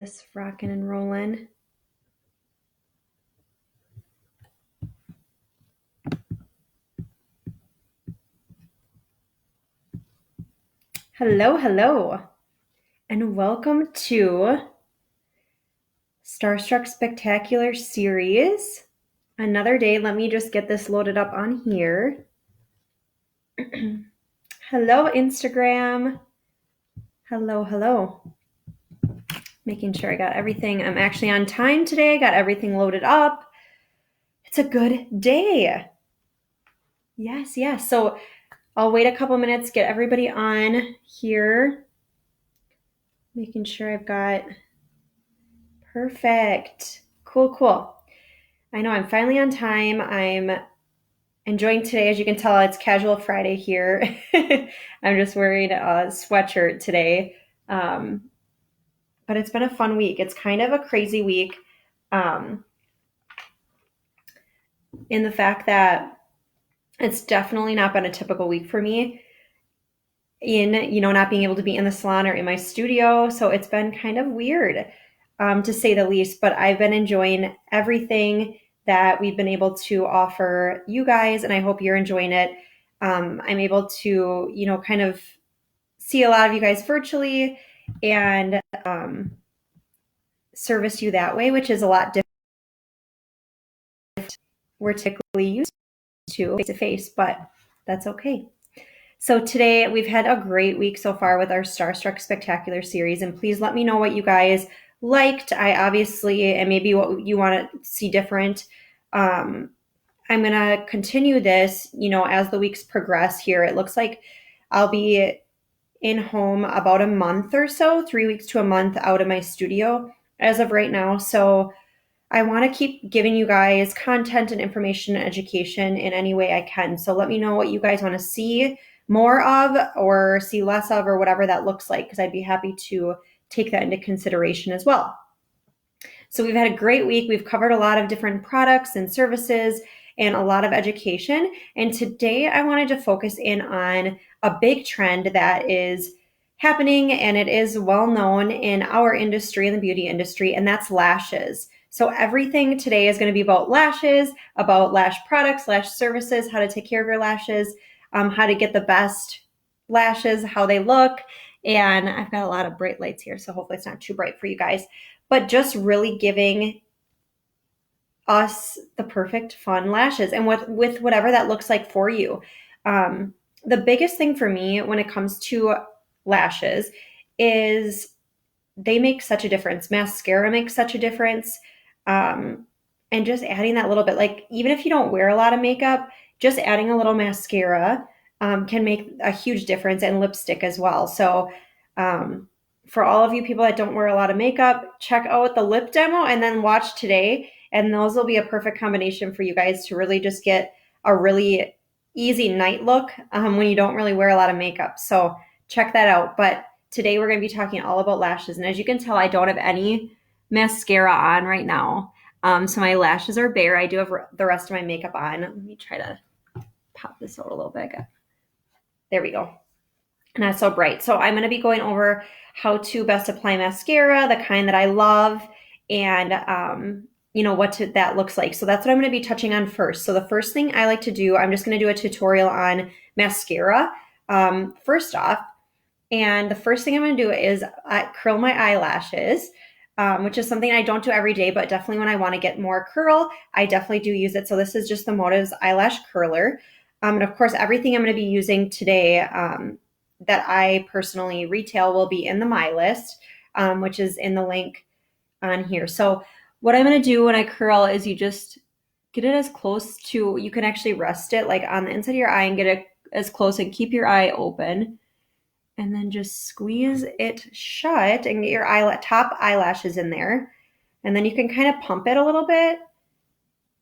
This rocking and rolling. Hello, and welcome to Starstruck Spectacular Series. Another day. Let me just get this loaded up on here. Hello, Instagram. Hello. Making sure I got everything. I'm actually on time today. Got everything loaded up. It's a good day. Yes. So I'll wait a couple minutes, get everybody on here. Making sure I've got perfect. Cool. I know I'm finally on time. I'm enjoying today. As you can tell, it's casual Friday here. I'm just wearing a sweatshirt today. But it's been a fun week. It's kind of a crazy week in the fact that it's definitely not been a typical week for me in, not being able to be in the salon or in my studio. So it's been kind of weird, to say the least, but I've been enjoying everything that we've been able to offer you guys, and I hope you're enjoying it. I'm able to, kind of see a lot of you guys virtually and service you that way, which is a lot different. We're typically used to face to face, but that's okay. So today we've had a great week so far with our Starstruck Spectacular series, and please let me know what you guys liked. I obviously, and maybe what you want to see different. I'm going to continue this, as the weeks progress here. It looks like I'll be in home about a month or so, 3 weeks to a month out of my studio as of right now. So I want to keep giving you guys content and information and education in any way I can. So let me know what you guys want to see more of or see less of, or whatever that looks like, because I'd be happy to take that into consideration as well. So we've had a great week. We've covered a lot of different products and services and a lot of education. And today I wanted to focus in on a big trend that is happening, and it is well known in our industry, in the beauty industry, and that's lashes. So everything today is going to be about lashes, about lash products, lash services, how to take care of your lashes, how to get the best lashes, how they look. And I've got a lot of bright lights here, so hopefully it's not too bright for you guys. But just really giving us the perfect fun lashes, and with whatever that looks like for you. The biggest thing for me when it comes to lashes is they make such a difference. Mascara makes such a difference. And just adding that little bit, like even if you don't wear a lot of makeup, just adding a little mascara can make a huge difference, and lipstick as well. So for all of you people that don't wear a lot of makeup, check out the lip demo and then watch today. And those will be a perfect combination for you guys to really just get a really easy night look when you don't really wear a lot of makeup. So check that out. But today we're going to be talking all about lashes. And as you can tell, I don't have any mascara on right now. So my lashes are bare. I do have the rest of my makeup on. Let me try to pop this out a little bit. There we go. Not so bright. So I'm going to be going over how to best apply mascara, the kind that I love, and that looks like. So that's what I'm going to be touching on first. So the first thing I like to do, I'm just going to do a tutorial on mascara first off. And the first thing I'm going to do is curl my eyelashes, which is something I don't do every day, but definitely when I want to get more curl, I definitely do use it. So this is just the Motives Eyelash Curler. And of course, everything I'm going to be using today that I personally retail will be in the My List, which is in the link on here. So what I'm going to do when I curl is you just get it as close to, you can actually rest it like on the inside of your eye and get it as close, and keep your eye open. And then just squeeze it shut and get your top eyelashes in there. And then you can kind of pump it a little bit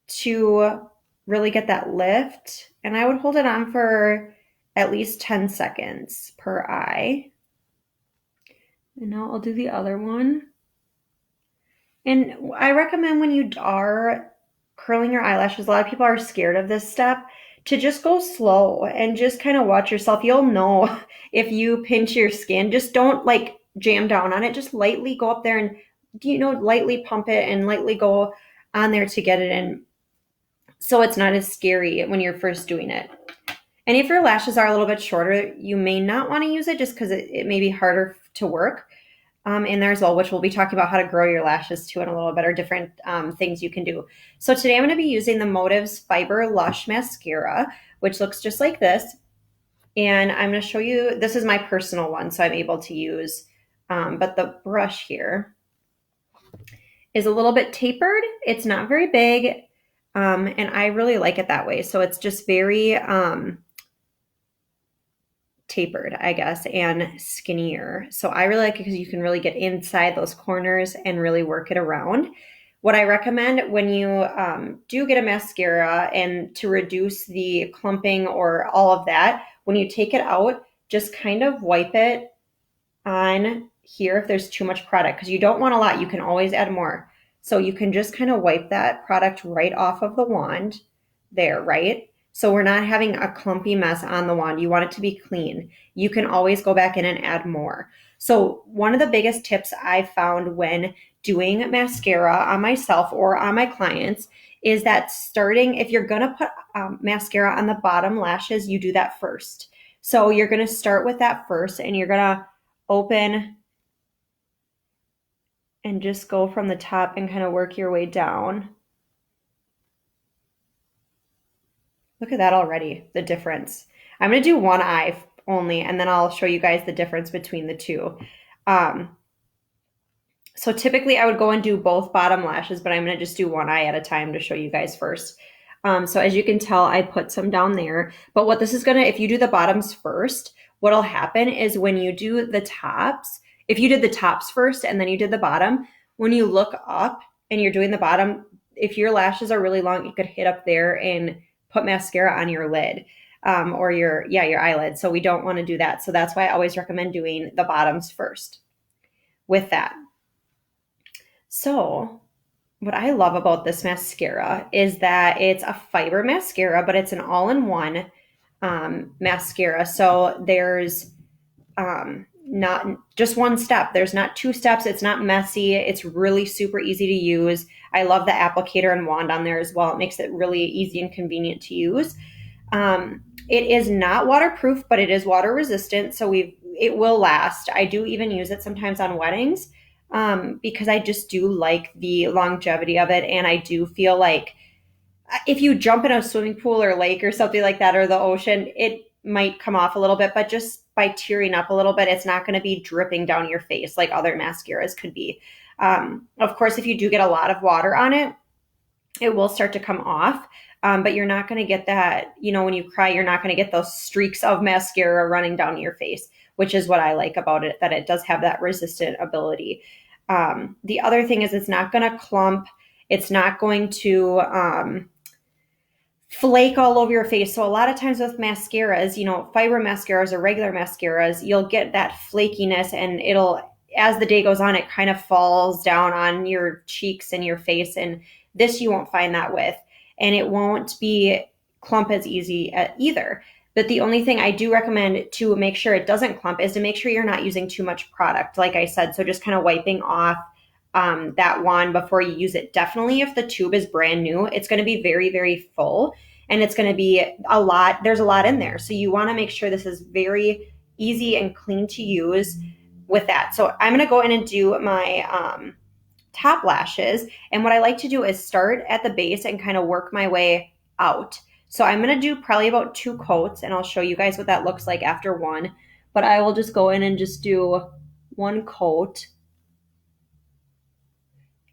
to really get that lift. And I would hold it on for at least 10 seconds per eye. And now I'll do the other one. And I recommend when you are curling your eyelashes, a lot of people are scared of this step, to just go slow and just kind of watch yourself. You'll know if you pinch your skin. Just don't like jam down on it. Just lightly go up there and lightly pump it and lightly go on there to get it in, so it's not as scary when you're first doing it. And if your lashes are a little bit shorter, you may not want to use it just because it may be harder to work in there as well, which we'll be talking about how to grow your lashes too in a little bit, or different things you can do. So today I'm going to be using the Motives Fiber Lush Mascara, which looks just like this. And I'm going to show you, this is my personal one, so I'm able to use, but the brush here is a little bit tapered. It's not very big, and I really like it that way. So it's just very tapered, I guess, and skinnier. So I really like it because you can really get inside those corners and really work it around. What I recommend when you do get a mascara, and to reduce the clumping or all of that, when you take it out, just kind of wipe it on here if there's too much product, because you don't want a lot. You can always add more. So you can just kind of wipe that product right off of the wand there, right? So we're not having a clumpy mess on the wand. You want it to be clean. You can always go back in and add more. So one of the biggest tips I found when doing mascara on myself or on my clients is that if you're going to put mascara on the bottom lashes, you do that first. So you're going to start with that first, and you're going to open and just go from the top and kind of work your way down. Look at that already, the difference. I'm going to do one eye only, and then I'll show you guys the difference between the two. So typically I would go and do both bottom lashes, but I'm going to just do one eye at a time to show you guys first. So as you can tell, I put some down there. But what this is going to, if you do the bottoms first, what'll happen is when you do the tops, if you did the tops first and then you did the bottom, when you look up and you're doing the bottom, if your lashes are really long, you could hit up there and put mascara on your lid, or your eyelid. So we don't want to do that. So that's why I always recommend doing the bottoms first with that. So what I love about this mascara is that it's a fiber mascara, but it's an all-in-one mascara. So there's not just one step. There's not two steps. It's not messy. It's really super easy to use. I love the applicator and wand on there as well. It makes it really easy and convenient to use. It is not waterproof, but it is water resistant, so it will last. I do even use it sometimes on weddings, because I just do like the longevity of it, and I do feel like if you jump in a swimming pool or lake or something like that, or the ocean, it might come off a little bit, but just by tearing up a little bit, it's not going to be dripping down your face like other mascaras could be. Of course, if you do get a lot of water on it, it will start to come off. But you're not going to get that, when you cry, you're not going to get those streaks of mascara running down your face, which is what I like about it, that it does have that resistant ability. The other thing is it's not going to clump. It's not going to flake all over your face. So a lot of times with mascaras, fiber mascaras or regular mascaras, you'll get that flakiness, and as the day goes on, it kind of falls down on your cheeks and your face. And this you won't find that with. And it won't be clump as easy either. But the only thing I do recommend to make sure it doesn't clump is to make sure you're not using too much product, like I said. So just kind of wiping off that wand before you use it. Definitely if the tube is brand new, it's going to be very, very full, and it's going to be a lot. There's a lot in there. So you want to make sure this is very easy and clean to use with that. So I'm going to go in and do my top lashes. And what I like to do is start at the base and kind of work my way out. So I'm going to do probably about 2 coats, and I'll show you guys what that looks like after one. But I will just go in and just do 1 coat.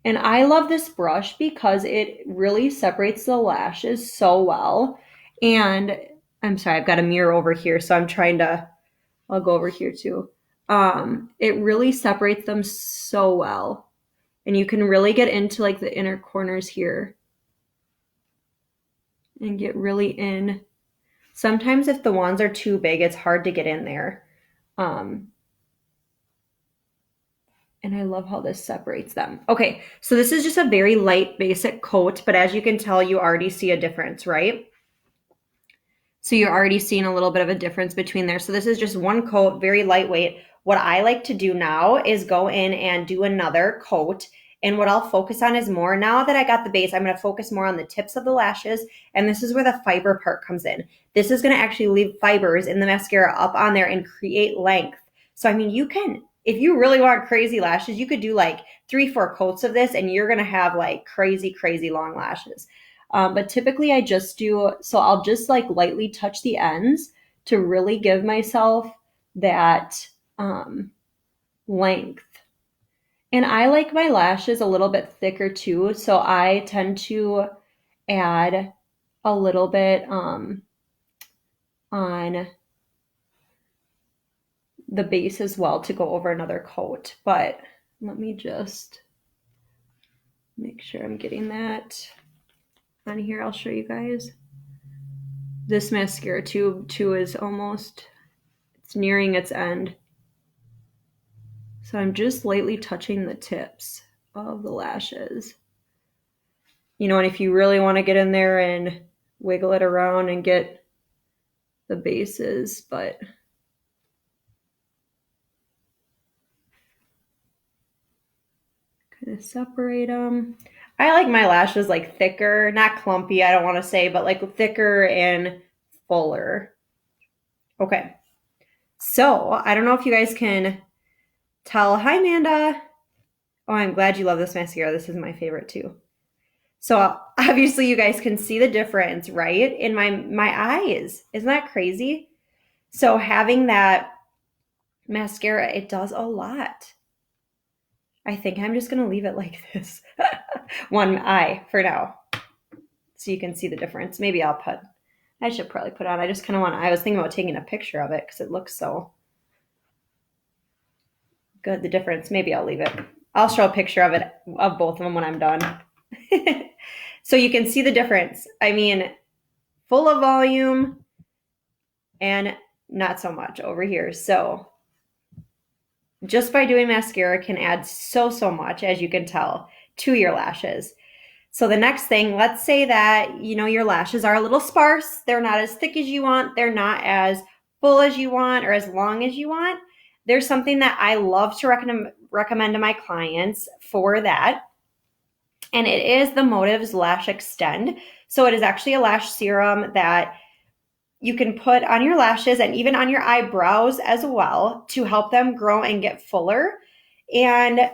And I love this brush because it really separates the lashes so well. And I'm sorry, I've got a mirror over here, so I'll go over here too. It really separates them so well. And you can really get into like the inner corners here and get really in. Sometimes if the wands are too big, it's hard to get in there. And I love how this separates them. Okay, so this is just a very light basic coat, but as you can tell, you already see a difference, right? So you're already seeing a little bit of a difference between there. So this is just 1 coat, very lightweight. what I like to do now is go in and do another coat. And what I'll focus on is more, now that I got the base, I'm going to focus more on the tips of the lashes. And this is where the fiber part comes in. This is going to actually leave fibers in the mascara up on there and create length. So, I mean, you can, if you really want crazy lashes, you could do like 3-4 coats of this and you're going to have like crazy, crazy long lashes. But typically I just do, so I'll just like lightly touch the ends to really give myself that length. And I like my lashes a little bit thicker too, so I tend to add a little bit on the base as well to go over another coat. But let me just make sure I'm getting that on here. I'll show you guys. This mascara tube too is almost, it's nearing its end. So I'm just lightly touching the tips of the lashes. You know, and if you really want to get in there and wiggle it around and get the bases, but kind of separate them. I like my lashes like thicker, not clumpy, I don't want to say, but like thicker and fuller. Okay. So I don't know if you guys can tell. Hi, Amanda. Oh, I'm glad you love this mascara. This is my favorite too. So obviously you guys can see the difference, right? In my eyes. Isn't that crazy? So having that mascara, it does a lot. I think I'm just going to leave it like this. One eye for now. So you can see the difference. Maybe I should probably put on. I just kind of I was thinking about taking a picture of it because it looks so good, the difference. Maybe I'll leave it. I'll show a picture of it, of both of them when I'm done. So you can see the difference. I mean, full of volume and not so much over here. So just by doing mascara can add so much, as you can tell, to your lashes. So the next thing, let's say that, you know, your lashes are a little sparse. They're not as thick as you want. They're not as full as you want or as long as you want. There's something that I love to recommend to my clients for that. And it is the Motives Lash Extend. So it is actually a lash serum that you can put on your lashes and even on your eyebrows as well to help them grow and get fuller. And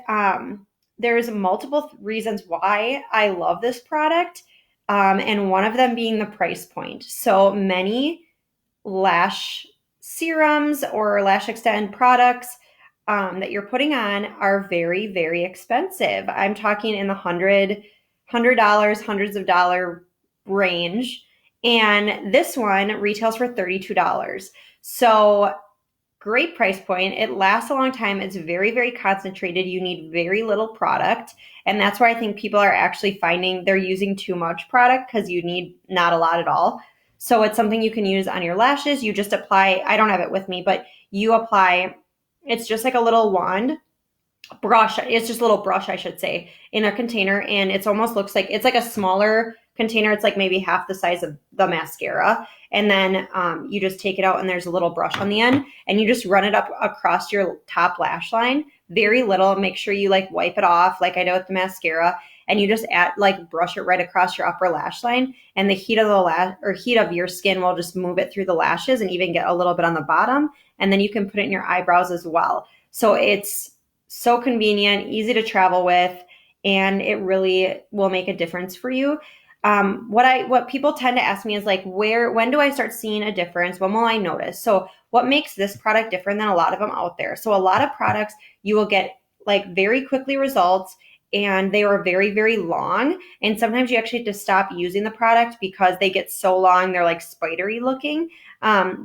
there's multiple reasons why I love this product. And one of them being the price point. So many lash serums or lash extend products that you're putting on are very, very expensive. I'm talking in the $100, hundreds of dollar range. And this one retails for $32. So great price point. It lasts a long time. It's very, very concentrated. You need very little product. And that's where I think people are actually finding they're using too much product because you need not a lot at all. So it's something you can use on your lashes. You just apply, I don't have it with me, but you apply, it's just like a little wand brush. It's just a little brush, I should say, in a container. And it almost looks like, it's like a smaller container. It's like maybe half the size of the mascara. And then you just take it out and there's a little brush on the end and you just run it up across your top lash line. Very little. Make sure you like wipe it off like I do with the mascara. And you just brush it right across your upper lash line, and the heat of the heat of your skin will just move it through the lashes and even get a little bit on the bottom. And then you can put it in your eyebrows as well. So it's so convenient, easy to travel with, and it really will make a difference for you. What people tend to ask me is like, when do I start seeing a difference? When will I notice? So what makes this product different than a lot of them out there? So a lot of products you will get like very quickly results, and they are very, very long. And sometimes you actually have to stop using the product because they get so long, they're like spidery looking.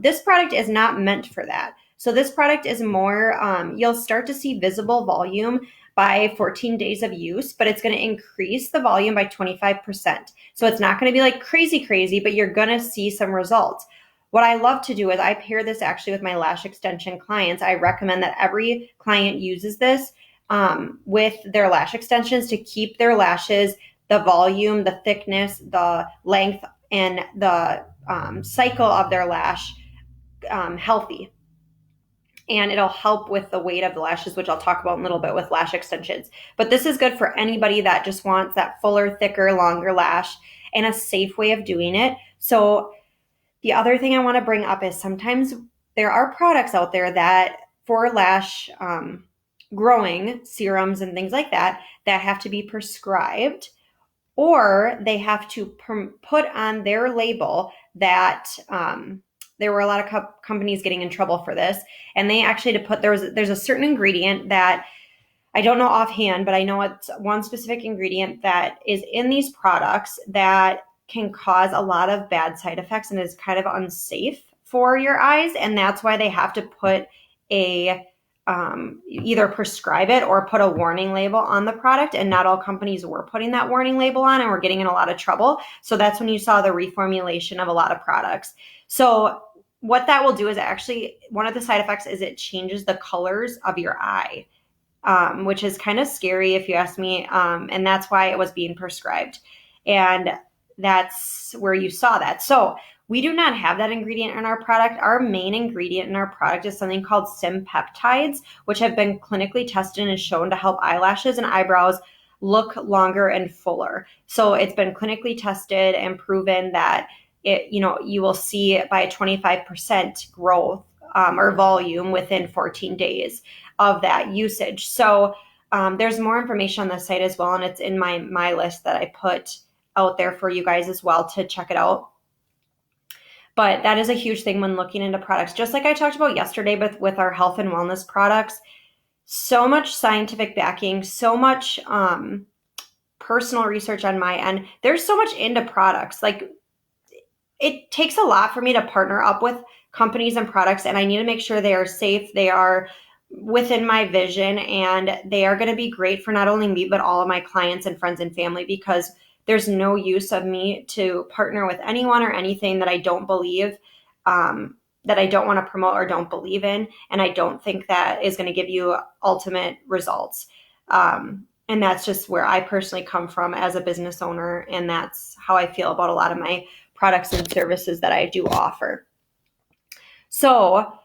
This product is not meant for that. So this product is more, you'll start to see visible volume by 14 days of use, but it's going to increase the volume by 25%. So it's not going to be like crazy, but you're going to see some results. What I love to do is I pair this actually with my lash extension clients. I recommend that every client uses this with their lash extensions to keep their lashes, the volume, the thickness, the length, and the cycle of their lash healthy. and it'll help with the weight of the lashes, which I'll talk about in a little bit with lash extensions. But this is good for anybody that just wants that fuller, thicker, longer lash and a safe way of doing it. So the other thing I want to bring up is sometimes there are products out there that for lash growing serums and things like that have to be prescribed, or they have to put on their label that there were a lot of companies getting in trouble for this, and they actually had to put there's a certain ingredient that I don't know offhand, but I know it's one specific ingredient that is in these products that can cause a lot of bad side effects and is kind of unsafe for your eyes. And that's why they have to put either prescribe it or put a warning label on the product. And not all companies were putting that warning label on, and were getting in a lot of trouble. So that's when you saw the reformulation of a lot of products. So what that will do is actually, one of the side effects is it changes the colors of your eye. Which is kind of scary if you ask me. And that's why it was being prescribed. And that's where you saw that. So we do not have that ingredient in our product. Our main ingredient in our product is something called sympeptides, which have been clinically tested and shown to help eyelashes and eyebrows look longer and fuller. So it's been clinically tested and proven that you will see by a 25% growth or volume within 14 days of that usage. So there's more information on the site as well, and it's in my list that I put out there for you guys as well to check it out. But that is a huge thing when looking into products. Just like I talked about yesterday with our health and wellness products, so much scientific backing, so much personal research on my end. There's so much into products. Like, it takes a lot for me to partner up with companies and products, and I need to make sure they are safe, they are within my vision, and they are going to be great for not only me, but all of my clients and friends and family, because there's no use of me to partner with anyone or anything that I don't believe, that I don't want to promote or don't believe in. And I don't think that is going to give you ultimate results. And that's just where I personally come from as a business owner. And that's how I feel about a lot of my products and services that I do offer. So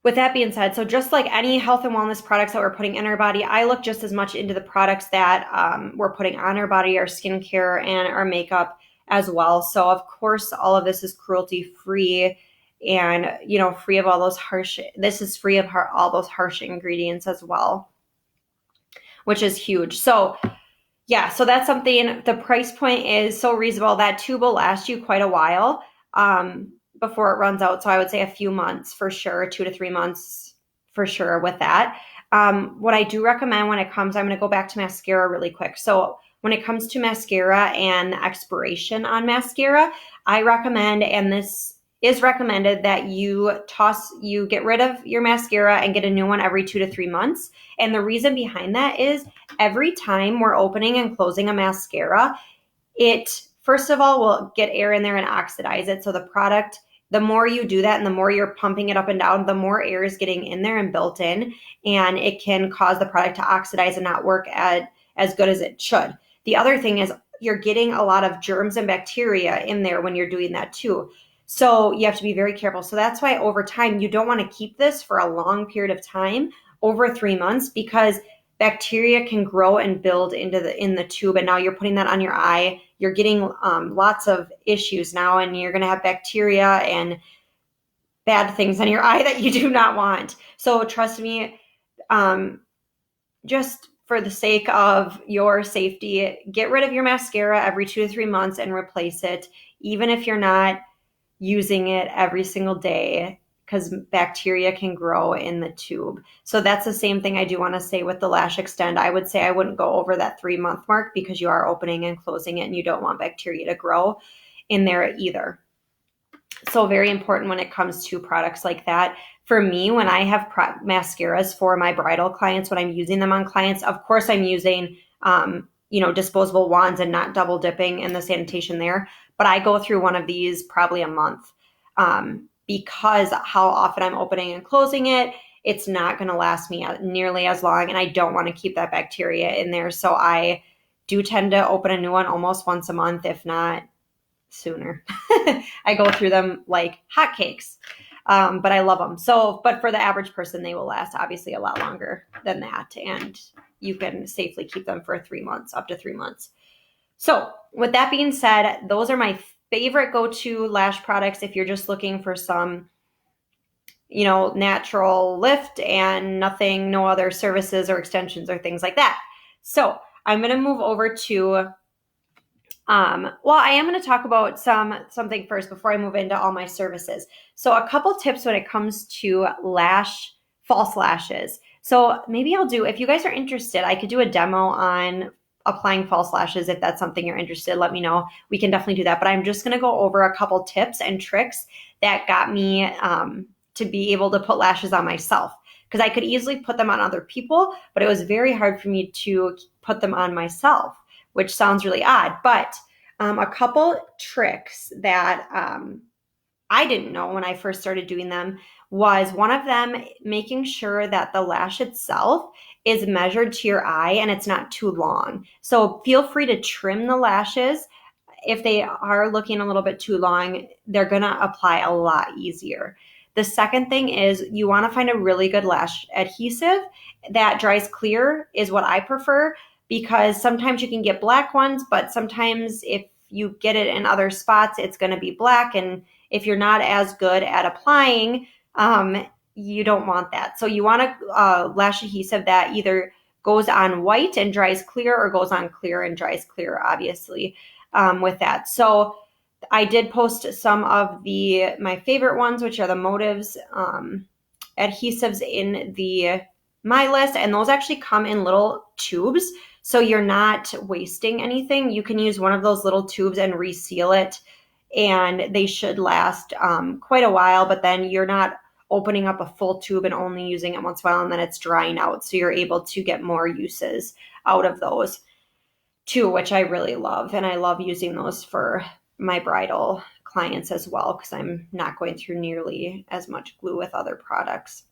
with that being said, so just like any health and wellness products that we're putting in our body, I look just as much into the products that we're putting on our body, our skincare, and our makeup as well. So of course, all of this is cruelty free, and free of all those harsh. This is free of all those harsh ingredients as well, which is huge. So yeah, so that's something. The price point is so reasonable. That tube will last you quite a while before it runs out. So I would say a few months for sure, 2 to 3 months for sure with that. What I do recommend when it comes, I'm going to go back to mascara really quick. So when it comes to mascara and the expiration on mascara, I recommend, and this is recommended, that you get rid of your mascara and get a new one every 2 to 3 months. And the reason behind that is every time we're opening and closing a mascara, it first of all will get air in there and oxidize it. So the product, the more you do that and the more you're pumping it up and down, the more air is getting in there and built in, and it can cause the product to oxidize and not work as good as it should. The other thing is you're getting a lot of germs and bacteria in there when you're doing that too. So you have to be very careful. So that's why over time, you don't want to keep this for a long period of time, over 3 months, because bacteria can grow and build in the tube. And now you're putting that on your eye. You're getting lots of issues now, and you're going to have bacteria and bad things on your eye that you do not want. So trust me, just for the sake of your safety, get rid of your mascara every 2 to 3 months and replace it, even if you're not using it every single day, because bacteria can grow in the tube. So that's the same thing I do want to say with the Lash Extend. I would say I wouldn't go over that 3-month mark, because you are opening and closing it and you don't want bacteria to grow in there either. So very important when it comes to products like that. For me, when I have mascaras for my bridal clients, when I'm using them on clients, of course I'm using disposable wands and not double dipping in the sanitation there. But I go through one of these probably a month, because how often I'm opening and closing it, it's not going to last me nearly as long, and I don't want to keep that bacteria in there. So I do tend to open a new one almost once a month, if not sooner. I go through them like hotcakes. But I love them. So, but for the average person, they will last obviously a lot longer than that. And you can safely keep them for 3 months, up to 3 months. So with that being said, those are my favorite go-to lash products if you're just looking for some, natural lift and nothing, no other services or extensions or things like that. So I'm going to move over to, I am going to talk about something first before I move into all my services. So a couple tips when it comes to false lashes. So maybe if you guys are interested, I could do a demo on applying false lashes. If that's something you're interested, let me know. We can definitely do that. But I'm just going to go over a couple tips and tricks that got me to be able to put lashes on myself. Because I could easily put them on other people, but it was very hard for me to put them on myself, which sounds really odd. But a couple tricks that I didn't know when I first started doing them was one of them making sure that the lash itself is measured to your eye and it's not too long. So feel free to trim the lashes. If they are looking a little bit too long, they're going to apply a lot easier. The second thing is you want to find a really good lash adhesive that dries clear is what I prefer, because sometimes you can get black ones, but sometimes if you get it in other spots, it's going to be black. And if you're not as good at applying, you don't want that. So you want a lash adhesive that either goes on white and dries clear or goes on clear and dries clear, obviously, with that. So I did post some of my favorite ones, which are the Motives adhesives in my list, and those actually come in little tubes, so you're not wasting anything. You can use one of those little tubes and reseal it, and they should last quite a while, but then you're not opening up a full tube and only using it once in a while, and then it's drying out, so you're able to get more uses out of those too, which I really love, and I love using those for my bridal clients as well, because I'm not going through nearly as much glue with other products.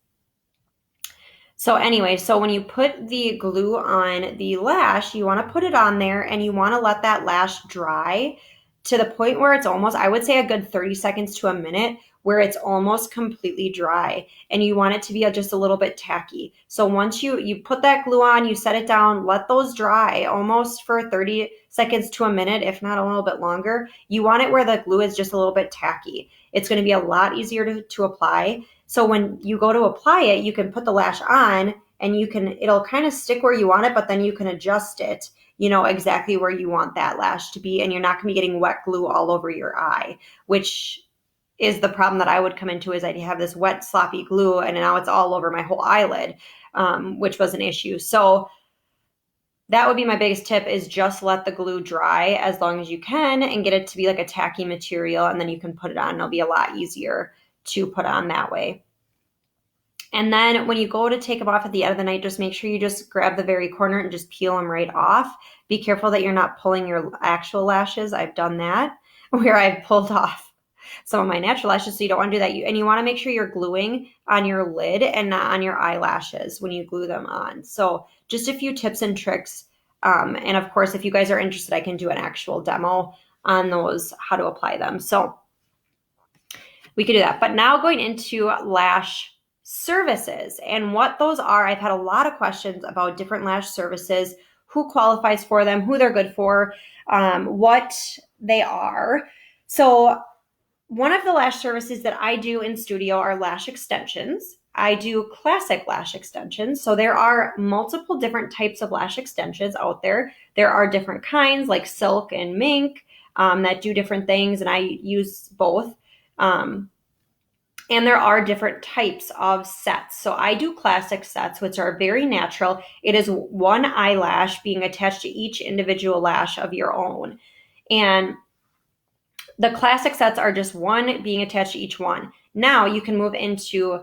So anyway, so when you put the glue on the lash, you want to put it on there and you want to let that lash dry to the point where it's almost, I would say a good 30 seconds to a minute, where it's almost completely dry, and you want it to be just a little bit tacky. So once you put that glue on, you set it down, let those dry almost for 30 seconds to a minute, if not a little bit longer. You want it where the glue is just a little bit tacky. It's going to be a lot easier to apply. So when you go to apply it, you can put the lash on and it'll kind of stick where you want it, but then you can adjust it, exactly where you want that lash to be. And you're not going to be getting wet glue all over your eye, which is the problem that I would come into, is I'd have this wet, sloppy glue and now it's all over my whole eyelid, which was an issue. So that would be my biggest tip, is just let the glue dry as long as you can and get it to be like a tacky material, and then you can put it on. It'll be a lot easier to put on that way. And then when you go to take them off at the end of the night, just make sure you just grab the very corner and just peel them right off. Be careful that you're not pulling your actual lashes. I've done that where I've pulled off some of my natural lashes, so you don't want to do that. And you want to make sure you're gluing on your lid and not on your eyelashes when you glue them on. So just a few tips and tricks. And of course, if you guys are interested, I can do an actual demo on those, how to apply them. So we could do that. But now going into lash services and what those are. I've had a lot of questions about different lash services, who qualifies for them, who they're good for, what they are. So one of the lash services that I do in studio are lash extensions. I do classic lash extensions. So there are multiple different types of lash extensions out there. There are different kinds like silk and mink that do different things, and I use both. And there are different types of sets. So I do classic sets, which are very natural. It is one eyelash being attached to each individual lash of your own. And the classic sets are just one being attached to each one. Now you can move into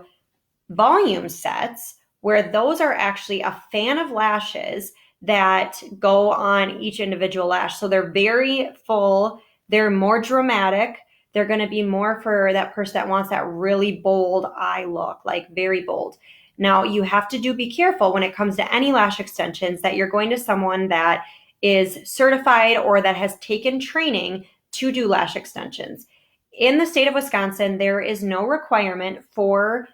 volume sets, where those are actually a fan of lashes that go on each individual lash. So they're very full. They're more dramatic. They're going to be more for that person that wants that really bold eye look, like very bold. Now you have to be careful when it comes to any lash extensions that you're going to someone that is certified or that has taken training to do lash extensions. in the state of Wisconsin, there is no requirement for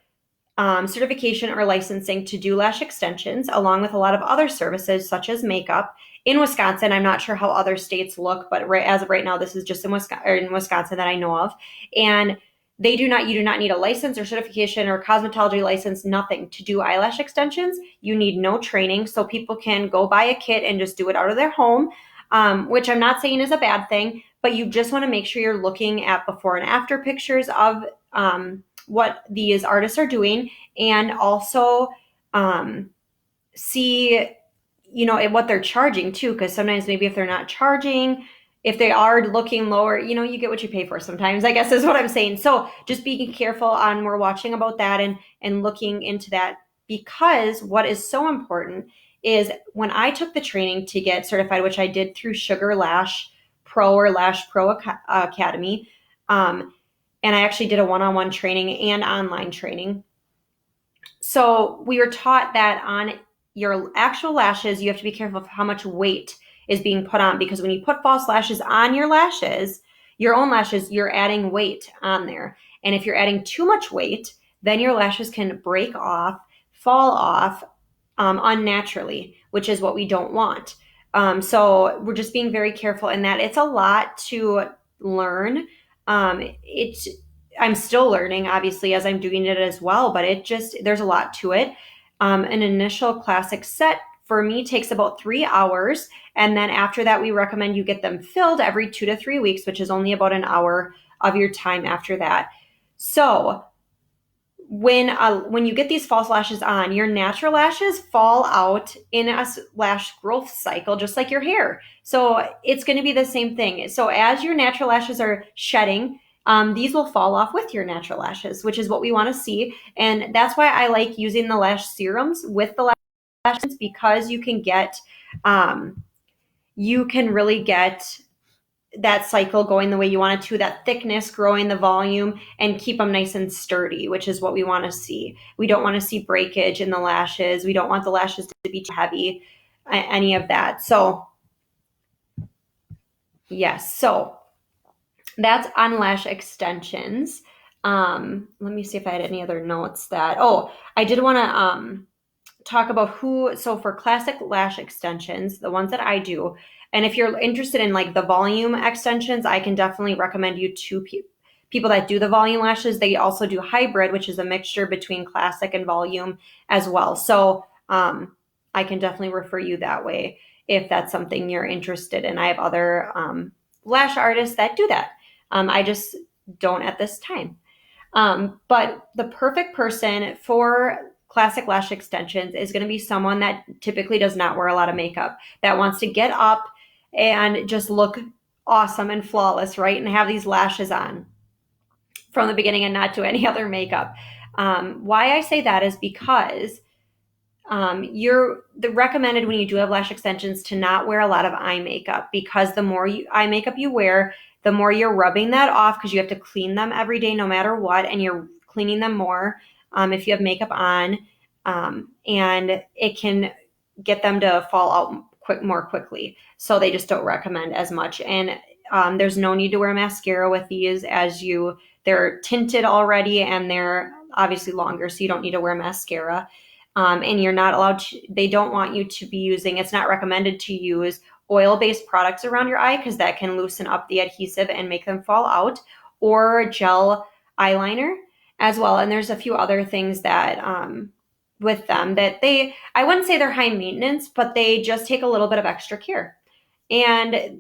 certification or licensing to do lash extensions, along with a lot of other services such as makeup. In Wisconsin, I'm not sure how other states look, but as of right now, this is just in Wisconsin that I know of. And you do not need a license or certification or cosmetology license, nothing to do eyelash extensions. You need no training, so people can go buy a kit and just do it out of their home, which I'm not saying is a bad thing, but you just want to make sure you're looking at before and after pictures of what these artists are doing, and also see, what they're charging too, because sometimes maybe if they're not charging, if they are looking lower, you get what you pay for sometimes, I guess is what I'm saying. So just being careful on, we're watching about that and looking into that, because what is so important is when I took the training to get certified, which I did through Sugar Lash Pro or Lash Pro Academy, and I actually did a one-on-one training and online training. So we were taught that on your actual lashes, you have to be careful of how much weight is being put on, because when you put false lashes on your lashes, your own lashes, you're adding weight on there. And if you're adding too much weight, then your lashes can break off, fall off unnaturally, which is what we don't want. So we're just being very careful in that. It's a lot to learn. I'm still learning, obviously, as I'm doing it as well, but there's a lot to it. An initial classic set for me takes about 3 hours. And then after that, we recommend you get them filled every 2 to 3 weeks, which is only about an hour of your time after that. So when you get these false lashes on, your natural lashes fall out in a lash growth cycle, just like your hair. So it's going to be the same thing. So as your natural lashes are shedding, these will fall off with your natural lashes, which is what we want to see. And that's why I like using the lash serums with the lashes, because you can really get that cycle going the way you want it to, that thickness growing, the volume, and keep them nice and sturdy, which is what we want to see. We don't want to see breakage in the lashes. We don't want the lashes to be too heavy, any of that. So yes, so that's on lash extensions. Let me see if I had any other notes I did want to talk about so for classic lash extensions, the ones that I do, and if you're interested in like the volume extensions, I can definitely recommend you to people that do the volume lashes. They also do hybrid, which is a mixture between classic and volume as well. So I can definitely refer you that way if that's something you're interested in. I have other lash artists that do that. I just don't at this time. But the perfect person for classic lash extensions is going to be someone that typically does not wear a lot of makeup, that wants to get up and just look awesome and flawless, right? And have these lashes on from the beginning and not do any other makeup. Why I say that is because you're recommended when you do have lash extensions to not wear a lot of eye makeup, because the more eye makeup you wear, the more you're rubbing that off, because you have to clean them every day no matter what, and you're cleaning them more if you have makeup on, and it can get them to fall out more quickly. So they just don't recommend as much. And there's no need to wear mascara with these, they're tinted already and they're obviously longer, so you don't need to wear mascara. And you're not allowed to, they don't want you to be using, it's not recommended to use oil-based products around your eye, because that can loosen up the adhesive and make them fall out, or gel eyeliner as well. And there's a few other things that with them that I wouldn't say they're high maintenance, but they just take a little bit of extra care. And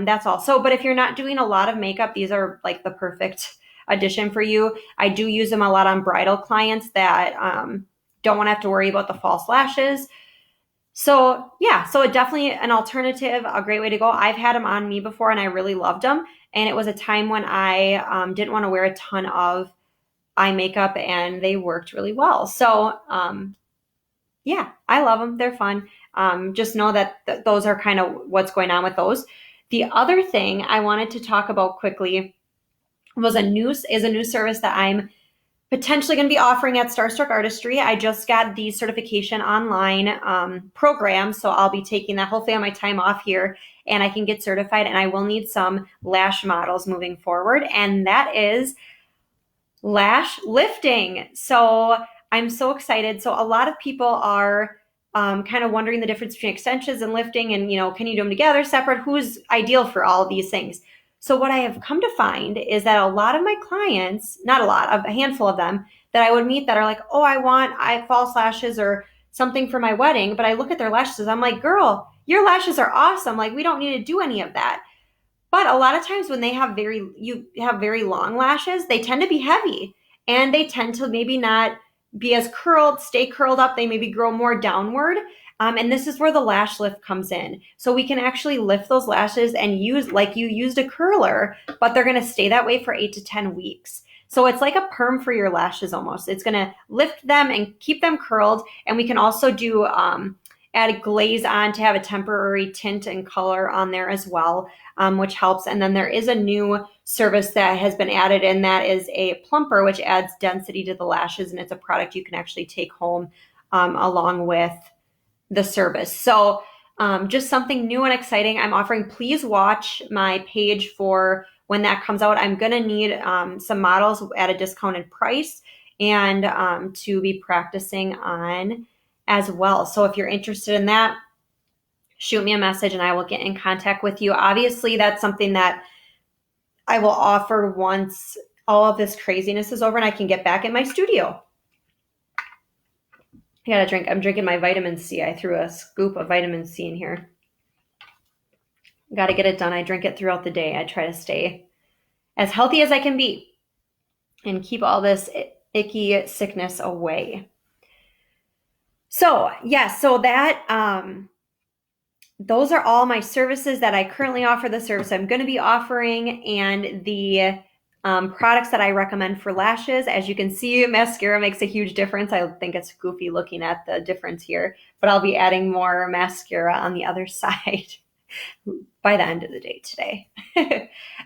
that's all. So, but if you're not doing a lot of makeup, these are like the perfect addition for you. I do use them a lot on bridal clients that don't want to have to worry about the false lashes. So yeah, so definitely an alternative, a great way to go. I've had them on me before and I really loved them. And it was a time when I didn't want to wear a ton of eye makeup, and they worked really well. So yeah, I love them. They're fun. Just know that those are kind of what's going on with those. The other thing I wanted to talk about quickly is a new service that I'm potentially going to be offering at Starstruck Artistry. I just got the certification online program, so I'll be taking that hopefully on my time off here. and I can get certified, and I will need some lash models moving forward, and that is lash lifting. So I'm so excited. So a lot of people are kind of wondering the difference between extensions and lifting, and can you do them together, separate? Who's ideal for all of these things? So what I have come to find is that a lot of my clients, not a lot, a handful of them that I would meet that are like, oh, I want false lashes or something for my wedding, but I look at their lashes, I'm like, girl, your lashes are awesome. Like, we don't need to do any of that. But a lot of times when you have very long lashes, they tend to be heavy, and they tend to maybe not be as curled, stay curled up. They maybe grow more downward. And this is where the lash lift comes in. So we can actually lift those lashes and use like you used a curler, but they're going to stay that way for 8 to 10 weeks. So it's like a perm for your lashes almost. It's going to lift them and keep them curled. And we can also do add a glaze on to have a temporary tint and color on there as well, which helps. And then there is a new service that has been added, and that is a plumper, which adds density to the lashes. And it's a product you can actually take home along with the service. So just something new and exciting I'm offering. Please watch my page for when that comes out. I'm going to need some models at a discounted price and to be practicing on as well. So if you're interested in that, shoot me a message and I will get in contact with you. Obviously, that's something that I will offer once all of this craziness is over and I can get back in my studio. I got to drink. I'm drinking my vitamin C. I threw a scoop of vitamin C in here. Got to get it done. I drink it throughout the day. I try to stay as healthy as I can be and keep all this icky sickness away. So yes, so that those are all my services that I currently offer, the service I'm going to be offering, and the products that I recommend for lashes. As you can see, mascara makes a huge difference. I think it's goofy looking at the difference here, but I'll be adding more mascara on the other side by the end of the day today.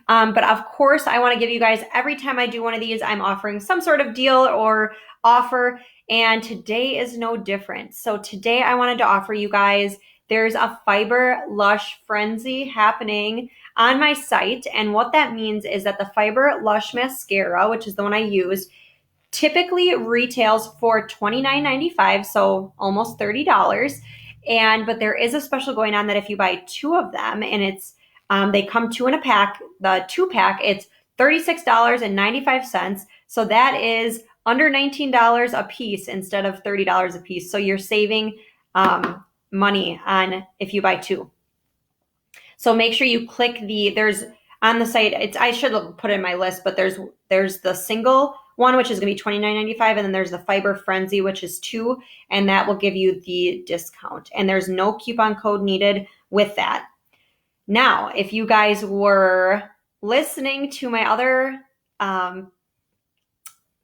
But of course, I want to give you guys, every time I do one of these, I'm offering some sort of deal or offer, and today is no different. So today I wanted to offer you guys, there's a Fiber Lush Frenzy happening on my site. And what that means is that the Fiber Lush Mascara, which is the one I use, typically retails for $29.95, so almost $30. But there is a special going on that if you buy 2 of them, and it's they come 2 in a pack, the 2-pack, it's $36.95. So that is under $19 a piece instead of $30 a piece. So you're saving money on if you buy 2. So make sure you click there's on the site, I should have put it in my list, but there's the single one, which is going to be $29.95, and then there's the Fiber Frenzy, which is 2, and that will give you the discount. And there's no coupon code needed with that. Now, if you guys were listening to my other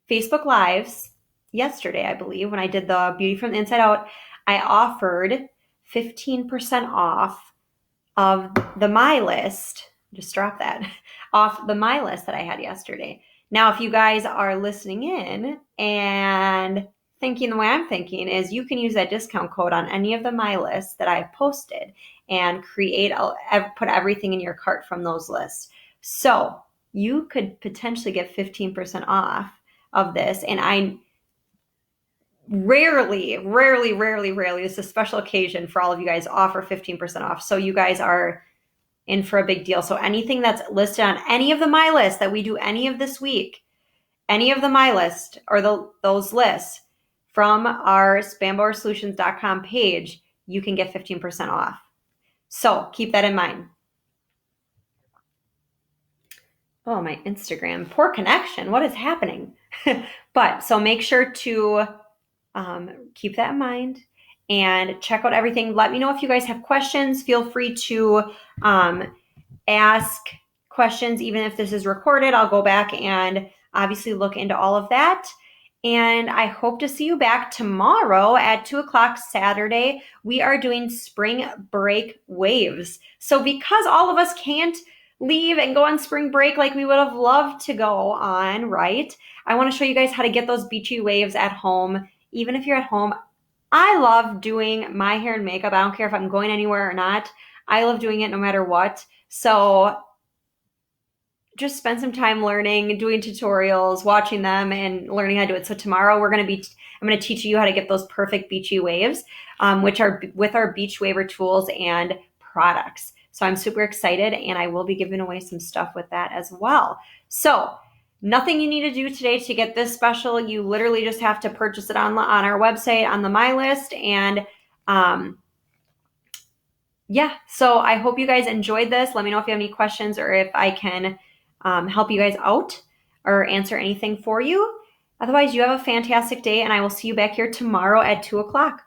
Facebook Lives yesterday, I believe, when I did the Beauty from the Inside Out, I offered 15% off of the My List. Just drop that off the My List that I had yesterday. Now, if you guys are listening in and thinking the way I'm thinking, is you can use that discount code on any of the My Lists that I've posted and put everything in your cart from those lists. So you could potentially get 15% off of this. And I rarely, it's a special occasion for all of you guys, offer 15% off. So you guys are in for a big deal. So anything that's listed on any of the My List that we do any of this week, any of the My List or those lists from our spambauersolutions.com page, you can get 15% off. So keep that in mind. Oh, my Instagram, poor connection. What is happening? But so make sure to keep that in mind and check out everything. Let me know if you guys have questions. Feel free to ask questions. Even if this is recorded, I'll go back and obviously look into all of that. And I hope to see you back tomorrow at 2:00 Saturday. We are doing spring break waves. So because all of us can't leave and go on spring break like we would have loved to go on, right? I want to show you guys how to get those beachy waves at home. Even if you're at home, I love doing my hair and makeup. I don't care if I'm going anywhere or not. I love doing it no matter what. So just spend some time learning, doing tutorials, watching them, and learning how to do it. So tomorrow I'm going to teach you how to get those perfect beachy waves, which are with our beach waver tools and products. So I'm super excited, and I will be giving away some stuff with that as well. So nothing you need to do today to get this special. You literally just have to purchase it on our website on the My List, and yeah, so I hope you guys enjoyed this. Let me know if you have any questions or if I can help you guys out or answer anything for you. Otherwise, you have a fantastic day, and I will see you back here tomorrow at 2 o'clock.